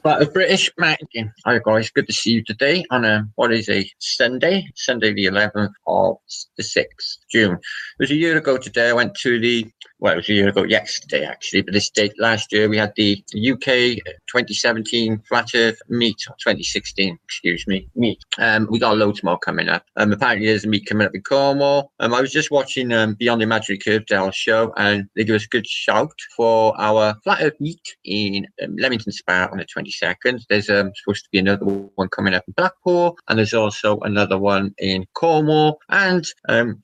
But a British magazine. Hi guys, good to see you today on what is a Sunday the 11th of the 6th June. It was a year ago today. I went to it was a year ago yesterday actually, but this date last year we had the UK 2017 Flat Earth Meet, or 2016, excuse me, Meet. We got loads more coming up. Apparently there's a meet coming up in Cornwall. I was just watching Beyond the Imaginary Curve Dell show, and they give us a good shout for our Flat Earth Meet in Leamington Spa on the 22nd. There's supposed to be another one coming up in Blackpool, and there's also another one in Cornwall, and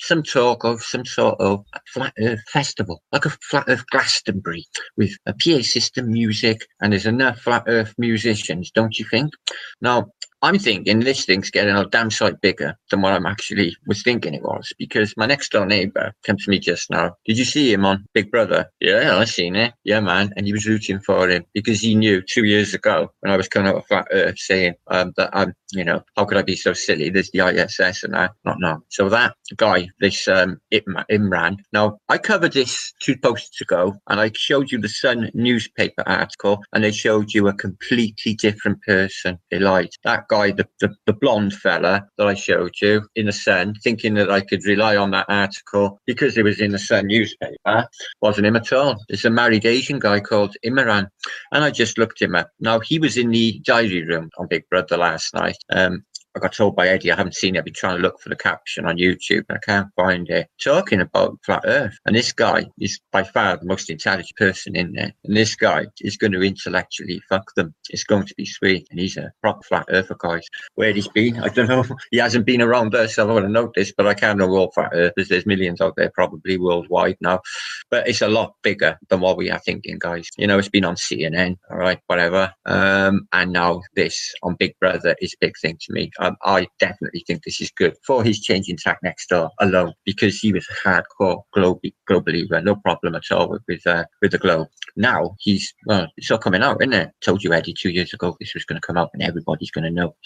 some talk of some sort of Flat Earth festival, like a Flat Earth Glastonbury with a PA system, music, and there's enough Flat Earth musicians, don't you think? Now, I'm thinking this thing's getting a damn sight bigger than what I'm actually was thinking it was, because my next door neighbour came to me just now. Did you see him on Big Brother? Yeah, I seen it. Yeah, man. And he was rooting for him because he knew 2 years ago when I was coming out of Flat Earth saying that I'm, how could I be so silly? There's the ISS and that. Not. So that guy, this Imran. Now, I covered this 2 posts ago, and I showed you the Sun newspaper article, and they showed you a completely different person. They lied. That guy, the blonde fella that I showed you in the Sun, thinking that I could rely on that article because it was in the Sun newspaper, wasn't him at all. It's a married Asian guy called Imran, and I just looked him up. Now, he was in the diary room on Big Brother last night. I got told by Eddie, I haven't seen it. I've been trying to look for the caption on YouTube, and I can't find it. Talking about Flat Earth. And this guy is by far the most intelligent person in there. And this guy is going to intellectually fuck them. It's going to be sweet. And he's a proper Flat Earther, guys. Where he's been, I don't know. He hasn't been around us, so I want to notice, but I can't know all Flat Earthers. There's millions out there probably worldwide now. But it's a lot bigger than what we are thinking, guys. It's been on CNN, all right, whatever. And now this on Big Brother is a big thing to me. I definitely think this is good for his changing tack next door alone, because he was a hardcore globe believer, no problem at all with the globe. Now it's all coming out, isn't it? Told you, Eddie, 2 years ago this was going to come out, and everybody's going to know.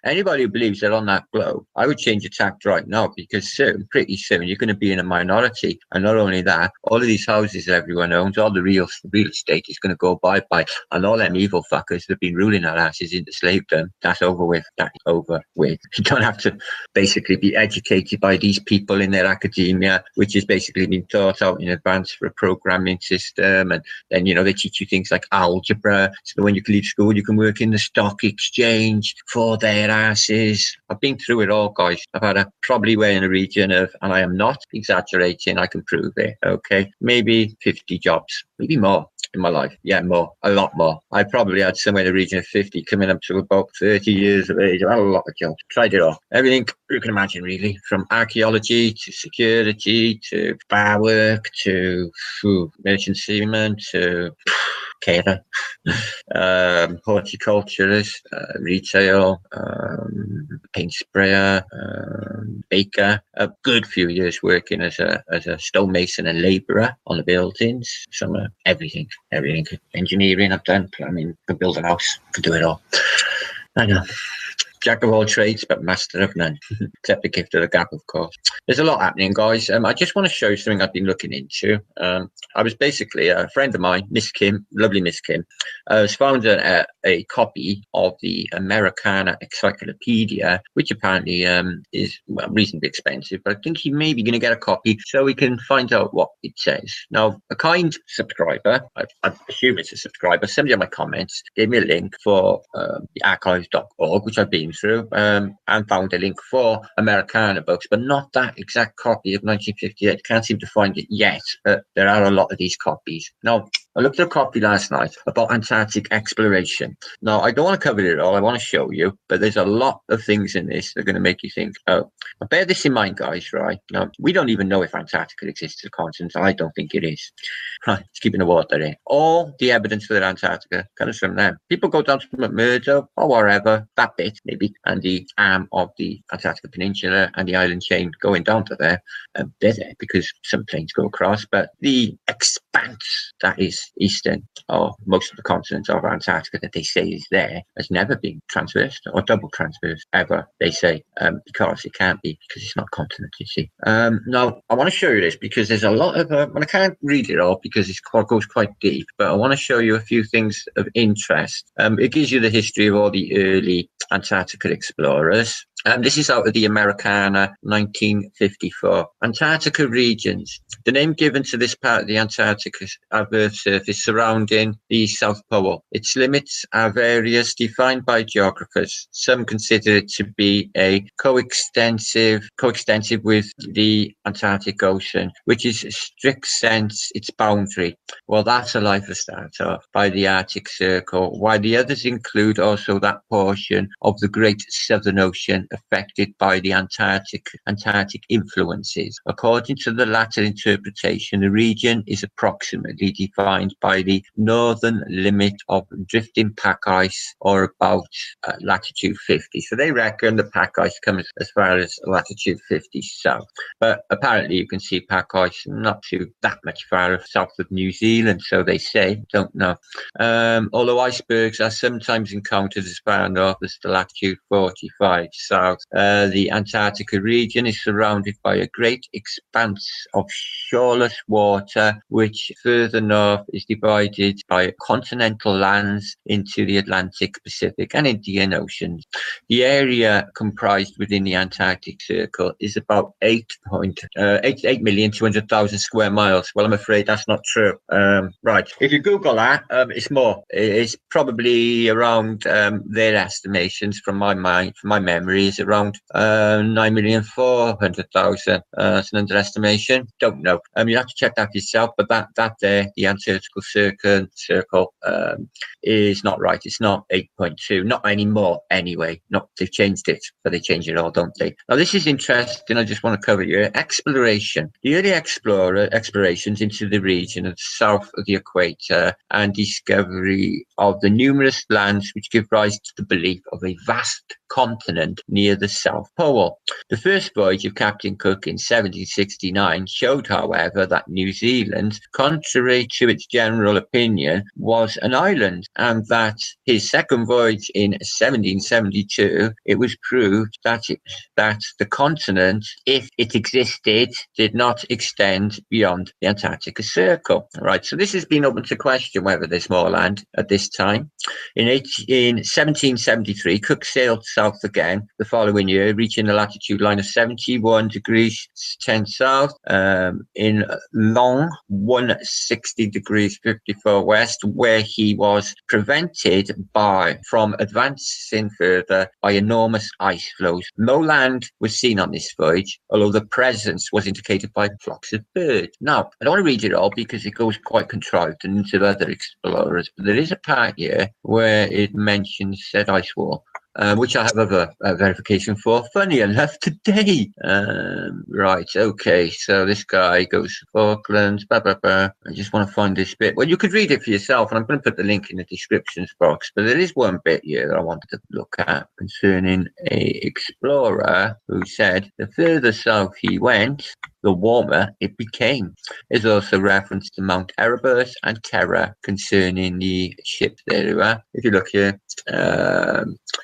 Anybody who believes they're on that globe, I would change your tack right now, because pretty soon, you're going to be in a minority. And not only that, all of these houses that everyone owns, all the real estate is going to go bye-bye, and all them evil fuckers that have been ruling our asses into slavedom, that's over with. That's over with. You don't have to basically be educated by these people in their academia, which is basically been taught out in advance for a programming system. And then, they teach you things like algebra. So that when you leave school, you can work in the stock exchange for their asses. I've been through it all, guys. I've had probably way in a region of, and I am not exaggerating, I can prove it, okay? Maybe 50 jobs, maybe more in my life. Yeah, more, a lot more. I probably had somewhere in the region of 50 coming up to about 30 years of age. I had a lot of jobs. Tried it all. Everything you can imagine, really, from archaeology to security to bar work to merchant seaman to caterer, horticulturist, retail, paint sprayer, baker. A good few years working as a stonemason and labourer on the buildings. Some everything. Engineering I've done. Plumbing, could build a house, could do it all. I know. Jack of all trades, but master of none, except the gift of the gab, of course. There's a lot happening, guys. I just want to show you something I've been looking into. I was basically a friend of mine, Miss Kim, lovely Miss Kim, has found a copy of the Americana Encyclopedia, which apparently is reasonably expensive, but I think he may be going to get a copy so we can find out what it says. Now, a kind subscriber, I assume it's a subscriber, somebody on my comments gave me a link for the archives.org, which I've been through, and found a link for Americana books, but not that exact copy of 1958. Can't seem to find it yet, but there are a lot of these copies. Now, I looked at a copy last night about Antarctic exploration. Now, I don't want to cover it all. I want to show you, but there's a lot of things in this that are going to make you think, oh, bear this in mind, guys, right? Now, we don't even know if Antarctica exists as a continent. I don't think it is. Right, it's keeping the water in. All the evidence for Antarctica comes from them. People go down to McMurdo or wherever, that bit, maybe, and the arm of the Antarctica Peninsula and the island chain going down to there. They're there because some planes go across, but the expanse that is eastern, or most of the continent of Antarctica that they say is there, has never been transversed or double transversed ever, they say, because it can't be, because it's not a continent, you see. Now, I want to show you this because there's a lot of, and I can't read it all because it goes quite deep, but I want to show you a few things of interest. It gives you the history of all the early Antarctica explorers. This is out of the Americana, 1954. Antarctica regions. The name given to this part of the Antarctic Earth's surface surrounding the South Pole. Its limits are various, defined by geographers. Some consider it to be a coextensive with the Antarctic Ocean, which is strict sense its boundary. Well, that's a lie for start off, by the Arctic Circle, while the others include also that portion of the Great Southern Ocean affected by the Antarctic influences. According to the latter interpretation, the region is approximately defined by the northern limit of drifting pack ice, or about latitude 50. So they reckon the pack ice comes as far as latitude 50 south. But apparently you can see pack ice not too that much far south of New Zealand, so they say, don't know. Although icebergs are sometimes encountered as far north as the latitude 45 south, the Antarctica region is surrounded by a great expanse of shoreless water, which further north is divided by continental lands into the Atlantic, Pacific and Indian Oceans. The area comprised within the Antarctic Circle is about 8,200,000 square miles. Well, I'm afraid that's not true. Right. If you Google that, it's more. It's probably around their estimations from my memory is around 9,400,000. That's an underestimation. Don't know. You have to check that for yourself. But that there, the Antarctic Circle, is not right. It's not 8.2. Not anymore. Anyway, they've changed it, but they change it all, don't they? Now this is interesting. I just want to cover here. Exploration. The early explorations into the region of south of the equator and discovery of the numerous lands which give rise to the belief of a vast continent near the South Pole. The first voyage of Captain Cook in 1769 showed, however, that New Zealand, contrary to its general opinion, was an island, and that his second voyage in 1772, it was proved that the continent, if it existed, did not extend beyond the Antarctica Circle. Right, so this has been open to question whether there's more land at this time. In 1773, Cook sailed south again the following year, reaching the latitude line of 71 degrees 10 south, in long 160 degrees 54 west, where he was prevented from advancing further by enormous ice flows. No land was seen on this voyage, although the presence was indicated by flocks of birds. Now, I don't want to read it all because it goes quite contrived and into other explorers, but there is a part here where it mentions said ice wall, which I have a verification for, funny enough, today. Right, okay, so this guy goes to Falklands, blah, blah, blah. I just want to find this bit. Well, you could read it for yourself, and I'm going to put the link in the descriptions box, but there is one bit here that I wanted to look at concerning a explorer who said the further south he went, the warmer it became. There's also reference to Mount Erebus and Terra concerning the ship there. If you look here,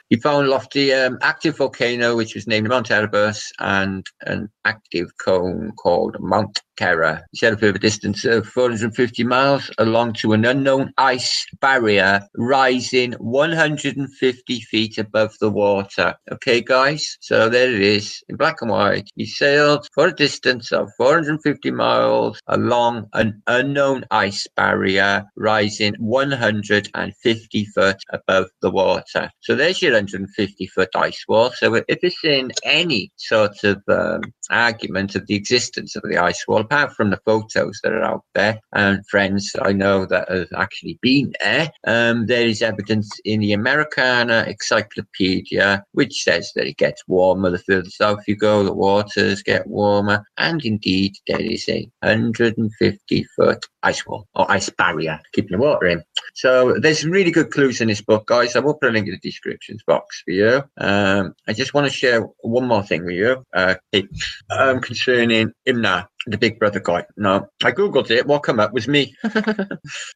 he found lofty active volcano, which was named Mount Erebus, and an active cone called Mount Terra. He said a further distance of 450 miles along to an unknown ice barrier rising 150 feet above the water. Okay, guys, so there it is in black and white. He sailed for a distance of 450 miles along an unknown ice barrier rising 150 foot above the water. So there's your 150-foot ice wall. So if it's in any sort of argument of the existence of the ice wall, apart from the photos that are out there and friends I know that have actually been there, there is evidence in the Americana Encyclopedia which says that it gets warmer the further south you go, the waters get warmer, and indeed there is a 150-foot ice wall or ice barrier keeping the water in. So there's some really good clues in this book, guys. I will put a link in the descriptions box for you. I just want to share one more thing with you concerning Imnar. the Big Brother guy. No, I googled it. What come up was me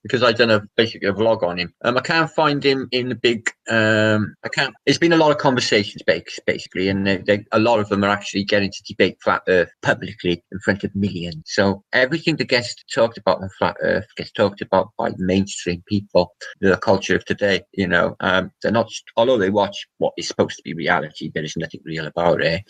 because I done basically a vlog on him. I can't find him in the big. I can't. It's been a lot of conversations, basically, and a lot of them are actually getting to debate flat Earth publicly in front of millions. So everything that gets talked about on flat Earth gets talked about by mainstream people, the culture of today. They're not. Although they watch what is supposed to be reality, there is nothing real about it.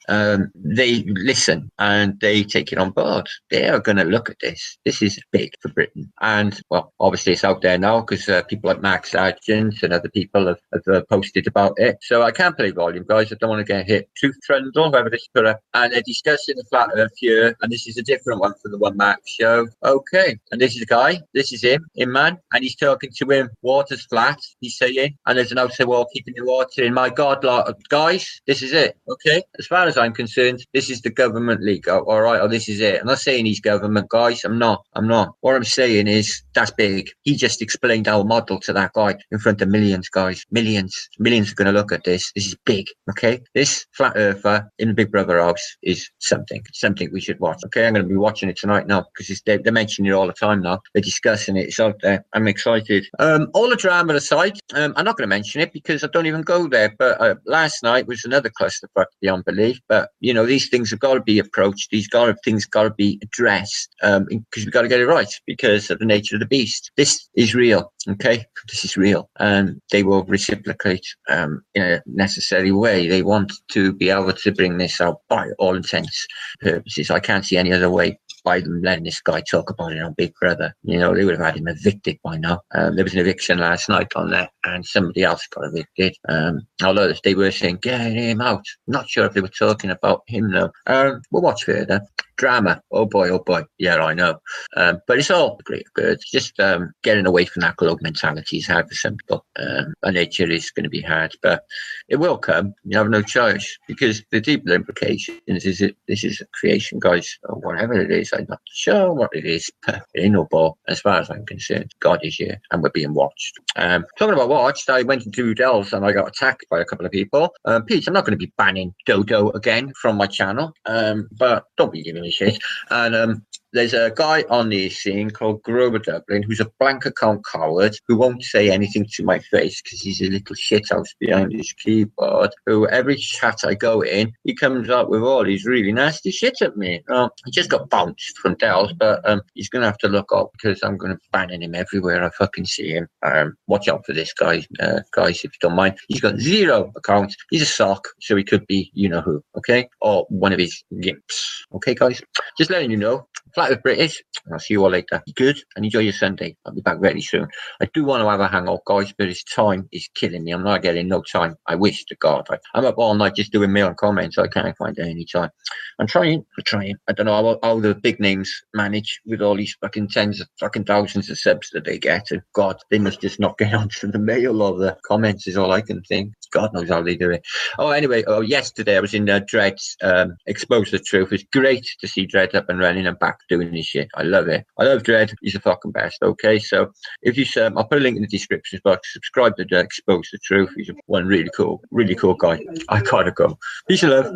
They listen and they take it on board. They are going to look at this. This is big for Britain. And, well, obviously it's out there now because people like Mark Sargent and other people have posted about it. So I can't play volume, guys. I don't want to get hit. Truth Trundle, whoever this put up. And they're discussing the flat Earth here. And this is a different one from the one Mark showed. Okay. And this is the guy. This is him, Imnar. And he's talking to him. Water's flat, he's saying. And there's an outside wall keeping the water in. My God, guys, this is it. Okay. As far as I'm concerned, this is the government leak. All right. Or this is it. I'm not saying he's government, guys. I'm not. What I'm saying is that's big. He just explained our model to that guy in front of millions, guys. Millions are going to look at this. This is big. Okay. This flat earther in the Big Brother house is something we should watch. Okay. I'm going to be watching it tonight now because they're mentioning it all the time now. They're discussing it. It's out there. I'm excited. All the drama aside, I'm not going to mention it because I don't even go there. But last night was another clusterfuck beyond belief. But, these things have got to be approached. These things got to be addressed because we've got to get it right because of the nature of the beast. This is real. Okay. This is real. And they will reciprocate in a necessary way. They want to be able to bring this out by all intents purposes. I can't see any other way by them letting this guy talk about it on Big Brother. They would have had him evicted by now. There was an eviction last night on that and somebody else got evicted. Although they were saying, get him out. Not sure if they were talking about him though. We'll watch further. Drama. Oh boy. Yeah, I know. But it's all great good. Just getting away from that globe mentality is hard for some people. And nature is going to be hard, but it will come. You have no choice because the deeper implications is this is a creation, guys, or whatever it is. I'm not sure what it is, but it ain't no ball. As far as I'm concerned, God is here and we're being watched. Talking about watched, I went into Dells and I got attacked by a couple of people. Pete, I'm not going to be banning Dodo again from my channel, but don't be giving me shit. And there's a guy on the scene called Grover Dublin who's a blank account coward who won't say anything to my face because he's a little shithouse behind his keyboard, who every chat I go in, he comes up with all these really nasty shit at me. He just got bounced from Dells, but he's going to have to look up because I'm going to ban him everywhere I fucking see him. Watch out for this guy, guys, if you don't mind. He's got 0 accounts. He's a sock, so he could be you-know-who, okay? Or one of his gimps. Okay, guys? Just letting you know. Flat with British. I'll see you all later. Be good and enjoy your Sunday. I'll be back very soon. I do want to have a hangout, guys, but his time is killing me. I'm not getting no time. I wish to God. I'm up all night just doing mail and comments. So I can't find any time. I'm trying. I don't know how the big names manage with all these fucking tens of fucking thousands of subs that they get. And God, they must just not get onto the mail or the comments is all I can think. God knows how they do it. Oh, anyway, yesterday I was in Dread's Expose the Truth. It's great to see Dread up and running and back doing this shit. I love it. I love Dread. He's the fucking best. Okay, so if you I'll put a link in the description box. Subscribe to Expose the Truth. He's one really cool guy. I gotta go. Peace and love.